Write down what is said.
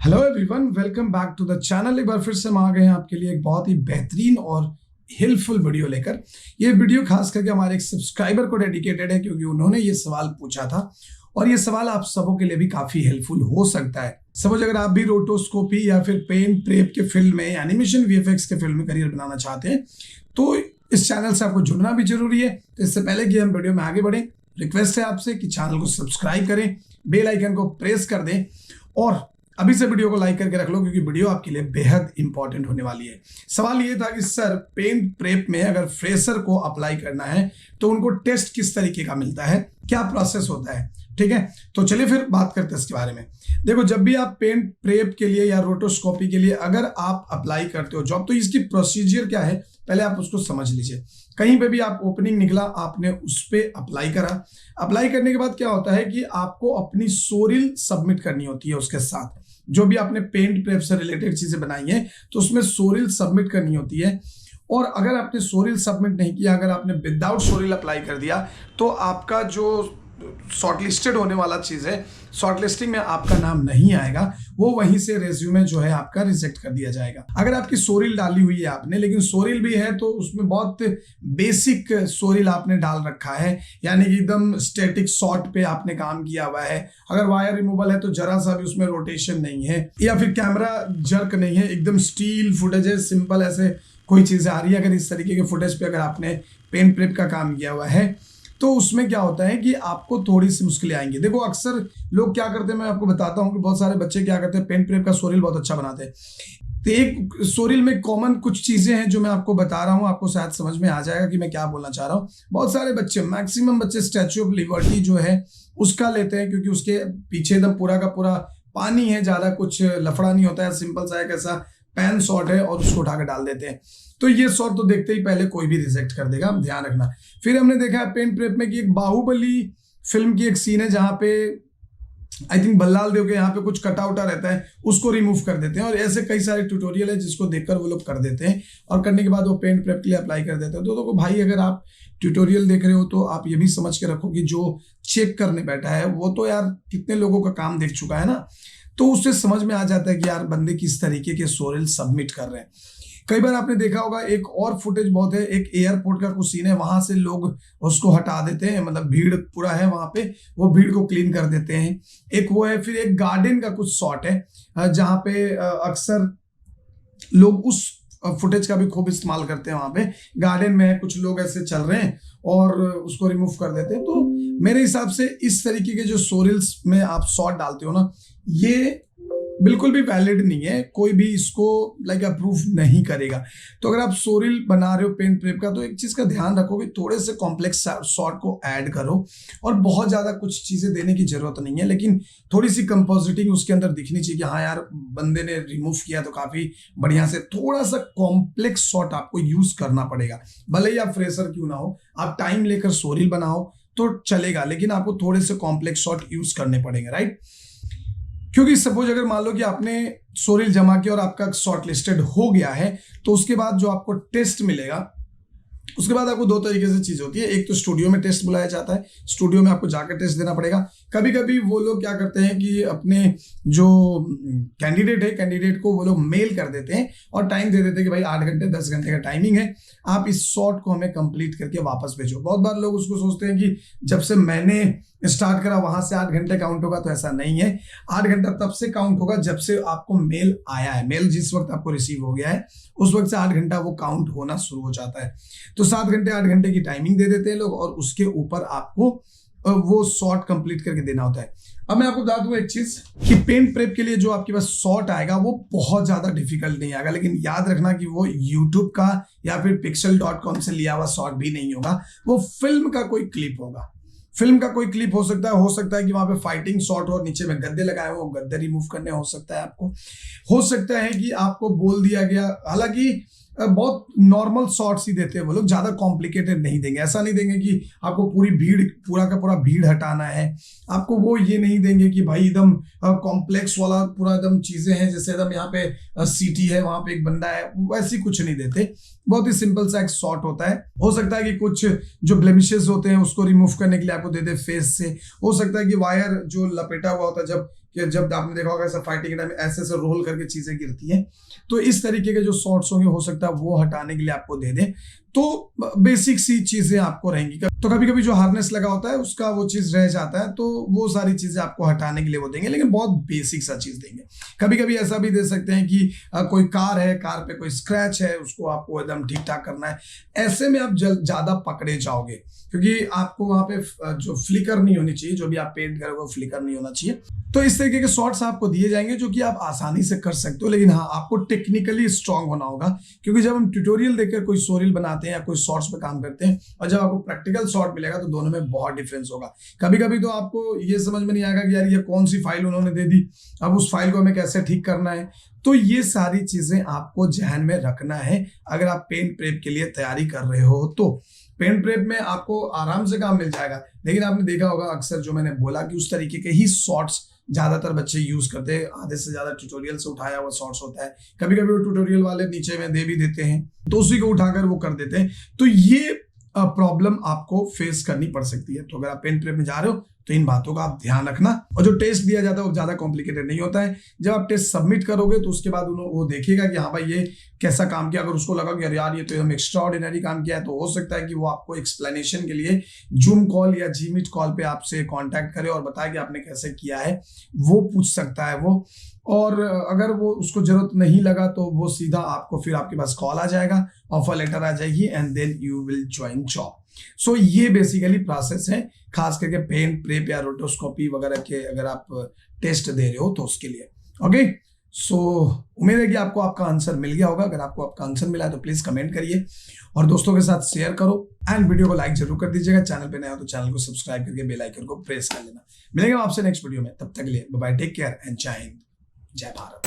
Hello everyone, welcome back to the channel. एक बार फिर से हम आ गए हैं आपके लिए एक बहुत ही बेहतरीन और हेल्पफुल वीडियो लेकर। ये वीडियो खास करके हमारे एक सब्सक्राइबर को डेडिकेटेड है क्योंकि उन्होंने ये सवाल पूछा था और ये सवाल आप सबों के लिए भी काफी हेल्पफुल हो सकता है। सपोज अगर आप भी रोटोस्कोपी या फिर पेन प्रेप के फील्ड में, एनिमेशन वीएफएक्स के फील्ड में करियर बनाना चाहते हैं तो इस चैनल से आपको जुड़ना भी जरूरी है। तो इससे पहले कि हम वीडियो में आगे बढ़े, रिक्वेस्ट है आपसे कि चैनल को सब्सक्राइब करें, बेल आइकन को प्रेस कर दें और अभी से वीडियो को लाइक करके रख लो क्योंकि वीडियो आपके लिए बेहद इंपॉर्टेंट होने वाली है। सवाल ये था कि सर, पेन प्रेप में अगर फ्रेशर को अप्लाई करना है तो उनको टेस्ट किस तरीके का मिलता है, क्या प्रोसेस होता है। ठीक है, तो चलिए फिर बात करते हैं इसके बारे में। देखो, जब भी आप पेन प्रेप के लिए या रोटोस्कोपी के लिए अगर आप अप्लाई करते हो जॉब, तो इसकी प्रोसीजर क्या है पहले आप उसको समझ लीजिए। कहीं पे भी आप ओपनिंग निकला, आपने उस पर अप्लाई करा। अप्लाई करने के बाद क्या होता है कि आपको अपनी सोरिल सबमिट करनी होती है। उसके साथ जो भी आपने पेंट प्रेप से रिलेटेड चीजें बनाई है तो उसमें सोरिल सबमिट करनी होती है। और अगर आपने सोरिल सबमिट नहीं किया, अगर आपने विदाउट सोरिल अप्लाई कर दिया तो आपका जो शॉर्टलिस्टेड होने वाला चीज है, शॉर्टलिस्टिंग में आपका नाम नहीं आएगा, वो वहीं से रेज्यूमे जो है आपका रिजेक्ट कर दिया जाएगा। अगर आपकी सोरिल डाली हुई है आपने, लेकिन सोरिल भी है तो उसमें बहुत बेसिक सोरिल आपने डाल रखा है, यानी कि एकदम स्टैटिक शॉट पे आपने काम किया हुआ है। अगर वायर रिमूवल है तो जरा सा भी उसमें रोटेशन नहीं है, या फिर कैमरा जर्क नहीं है, एकदम स्टील फुटेज है, सिंपल ऐसे कोई चीजें आ रही है। अगर इस तरीके के फुटेज पे अगर आपने पेन प्रेप का काम किया हुआ है तो उसमें क्या होता है कि आपको थोड़ी सी मुश्किलें आएंगी। देखो, अक्सर लोग क्या करते हैं, मैं आपको बताता हूं कि बहुत सारे बच्चे क्या करते हैं, पेन प्रेप का सोरिल बहुत अच्छा बनाते हैं। तो एक सोरिल में कॉमन कुछ चीजें हैं जो मैं आपको बता रहा हूं, आपको शायद समझ में आ जाएगा कि मैं क्या बोलना चाह रहा हूं। बहुत सारे बच्चे, मैक्सिमम बच्चे स्टैच्यू ऑफ लिबर्टी जो है उसका लेते हैं क्योंकि उसके पीछे एकदम पूरा का पूरा पानी है, ज्यादा कुछ लफड़ा नहीं होता है, सिंपल सा एक ऐसा पैन शॉट है और उसको उठाकर डाल देते हैं। तो ये शॉट तो देखते ही पहले कोई भी रिजेक्ट कर देगा, ध्यान रखना। फिर हमने देखा है पेन प्रेप में कि एक बाहुबली फिल्म की एक सीन है जहां पे आई थिंक बल्लाल देव के यहाँ पे कुछ कटआउटा रहता है, उसको रिमूव कर देते हैं। और ऐसे कई सारे ट्यूटोरियल है जिसको देखकर वो लोग कर देते हैं और करने के बाद वो पेन प्रेप के लिए अप्लाई कर देते हैं। तो भाई, अगर आप ट्यूटोरियल देख रहे हो तो आप ये भी समझ के रखो कि जो चेक करने बैठा है वो तो यार कितने लोगों का काम देख चुका है ना, तो उससे समझ में आ जाता है कि यार बंदे किस तरीके के सोरिल सबमिट कर रहे हैं। कई बार आपने देखा होगा, एक और फुटेज बहुत है, एक एयरपोर्ट का कुछ सीन है, वहां से लोग उसको हटा देते हैं, मतलब भीड़ पूरा है वहां पे, वो भीड़ को क्लीन कर देते हैं। एक वो है। फिर एक गार्डन का कुछ शॉट है जहां पे अक्सर लोग उस फुटेज का भी खूब इस्तेमाल करते हैं। वहां पे गार्डन में कुछ लोग ऐसे चल रहे हैं और उसको रिमूव कर देते हैं। तो मेरे हिसाब से इस तरीके के जो सोरिल्स में आप शॉट डालते हो ना, ये बिल्कुल भी वैलिड नहीं है, कोई भी इसको अप्रूव नहीं करेगा। तो अगर आप सोरिल बना रहे हो पेन प्रेप का तो एक चीज का ध्यान रखो कि थोड़े से कॉम्प्लेक्स शॉट को ऐड करो और बहुत ज्यादा कुछ चीजें देने की जरूरत नहीं है, लेकिन थोड़ी सी कंपोजिटिंग उसके अंदर दिखनी चाहिए कि हाँ यार बंदे ने रिमूव किया तो काफी बढ़िया से। थोड़ा सा कॉम्प्लेक्स शॉट आपको यूज करना पड़ेगा, भले ही आप फ्रेशर क्यों ना हो, आप टाइम लेकर सोरिल बनाओ तो चलेगा, लेकिन आपको थोड़े से कॉम्प्लेक्स शॉट यूज करने पड़ेंगे, राइट। क्योंकि सपोज अगर मान लो कि आपने सोरिल जमा किया और आपका शॉर्ट लिस्टेड हो गया है तो उसके बाद जो आपको टेस्ट मिलेगा, उसके बाद आपको दो तरीके से चीज होती है। एक तो स्टूडियो में टेस्ट बुलाया जाता है, स्टूडियो में आपको जाकर टेस्ट देना पड़ेगा। कभी कभी वो लोग क्या करते हैं कि अपने जो कैंडिडेट को वो लोग मेल कर देते हैं और टाइम दे देते हैं कि भाई 8 घंटे 10 घंटे का टाइमिंग है, आप इस शॉट को हमें कंप्लीट करके वापस भेजो। बहुत बार लोग उसको सोचते हैं कि जब से मैंने स्टार्ट करा वहां से 8 घंटे काउंट होगा, तो ऐसा नहीं है। 8 घंटा तब से काउंट होगा जब से आपको मेल आया है, मेल जिस वक्त आपको रिसीव हो गया है उस वक्त से 8 घंटा वो काउंट होना शुरू हो जाता है। तो 7 घंटे 8 घंटे की टाइमिंग दे देते हैं लोग और उसके ऊपर आपको वो शॉट कंप्लीट करके देना होता है। अब मैं आपको बता दूं एक चीज कि पेन प्रेप के लिए जो आपके पास शॉट आएगा वो बहुत ज्यादा डिफिकल्ट नहीं आएगा, लेकिन याद रखना कि वो यूट्यूब का या फिर pixel.com से लिया हुआ शॉट भी नहीं होगा, वो फिल्म का कोई क्लिप होगा। फिल्म का कोई क्लिप हो सकता है कि वहां पे फाइटिंग शॉट हो, नीचे में गद्दे लगाए हो, गद्दे रिमूव करने हो सकता है आपको। हो सकता है कि आपको बोल दिया गया, हालांकि बहुत नॉर्मल शॉट्स ही देते हैं वो लोग, ज्यादा कॉम्प्लिकेटेड नहीं देंगे। ऐसा नहीं देंगे कि आपको पूरा का पूरा भीड़ हटाना है, आपको वो ये नहीं देंगे कि भाई एकदम कॉम्प्लेक्स वाला पूरा एकदम चीजें हैं, जैसे एकदम यहाँ पे सीटी है, वहां पे एक बंदा है, वैसी कुछ नहीं देते। बहुत ही सिंपल सा एक शॉट होता है। हो सकता है कि कुछ जो ब्लेमिशेस होते हैं उसको रिमूव करने के लिए आपको दे दे फेस से। हो सकता है कि वायर जो लपेटा हुआ होता है, जब कि जब आपने देखा होगा ऐसा फाइटिंग के टाइम ऐसे ऐसे रोल करके चीजें गिरती हैं, तो इस तरीके के जो शॉट्स होंगे हो सकता है वो हटाने के लिए आपको दे दें। तो बेसिक सी चीजें आपको रहेंगी। तो कभी कभी जो हार्नेस लगा होता है उसका वो चीज रह जाता है, तो वो सारी चीजें आपको हटाने के लिए वो देंगे, लेकिन बहुत बेसिक सा चीज देंगे। कभी कभी ऐसा भी दे सकते हैं कि कोई कार है, कार पे कोई स्क्रैच है, उसको आपको एकदम ठीक ठाक करना है। ऐसे में आप ज्यादा पकड़े जाओगे, क्योंकि आपको वहां पे जो फ्लिकर नहीं होनी चाहिए, जो भी आप पेंट करोगे वो फ्लिकर नहीं होना चाहिए। तो इस तरीके के शॉट्स आपको दिए जाएंगे जो कि आप आसानी से कर सकते हो, लेकिन हाँ आपको टेक्निकली स्ट्रांग होना होगा, क्योंकि जब हम ट्यूटोरियल देखकर कोई शोरील बनाते हैं या कोई शॉट्स पे काम करते हैं और जब आपको प्रैक्टिकल शॉट मिलेगा तो दोनों में बहुत डिफरेंस होगा। कभी कभी तो आपको ये समझ में नहीं आएगा कि यार ये कौन सी फाइल उन्होंने दे दी, अब उस फाइल को हमें कैसे ठीक करना है। तो ये सारी चीजें आपको ध्यान में रखना है अगर आप पेंट प्रेप के लिए तैयारी कर रहे हो। तो पेंट प्रेप में आपको आराम से काम मिल जाएगा, लेकिन आपने देखा होगा अक्सर जो मैंने बोला कि उस तरीके के ही शॉट्स ज्यादातर बच्चे यूज करते हैं। आधे से ज्यादा ट्यूटोरियल से उठाया हुआ शॉट्स होता है। कभी कभी वो ट्यूटोरियल वाले नीचे में दे भी देते हैं, तो उसी को उठाकर वो कर देते हैं। तो ये प्रॉब्लम आपको फेस करनी पड़ सकती है। तो अगर आप पेंट प्रेप में जा रहे हो तो इन बातों का आप ध्यान रखना। और जो टेस्ट दिया जाता है वो ज्यादा कॉम्प्लिकेटेड नहीं होता है। जब आप टेस्ट सबमिट करोगे तो उसके बाद वो देखेगा कि हाँ भाई ये कैसा काम किया। अगर उसको लगा कि यार ये तो एकदम एक्स्ट्रा ऑर्डिनरी काम किया है, तो हो सकता है कि वो आपको एक्सप्लेनेशन के लिए जूम कॉल या जीमीट कॉल पे आपसे कांटेक्ट करे और बताए कि आपने कैसे किया है, वो पूछ सकता है वो। और अगर वो उसको जरूरत नहीं लगा तो वो सीधा आपको फिर आपके पास कॉल आ जाएगा, ऑफर लेटर आ जाएगी, and then you will join job. So ये बेसिकली प्रोसेस है, खास करके पेंट प्रेप या रोटोस्कोपी वगैरह के अगर आप टेस्ट दे रहे हो तो उसके लिए। ओके, सो उम्मीद है कि आपको आपका आंसर मिल गया होगा। अगर आपको आपका आंसर मिला है तो प्लीज कमेंट करिए और दोस्तों के साथ शेयर करो, एंड वीडियो को लाइक जरूर कर दीजिएगा। चैनल पे नया हो तो चैनल को सब्सक्राइब करके बेल आइकन को प्रेस कर लेना। मिलेंगे आपसे नेक्स्ट वीडियो में, तब तक के लिए bye bye, take care and जय हिंद, जय भारत।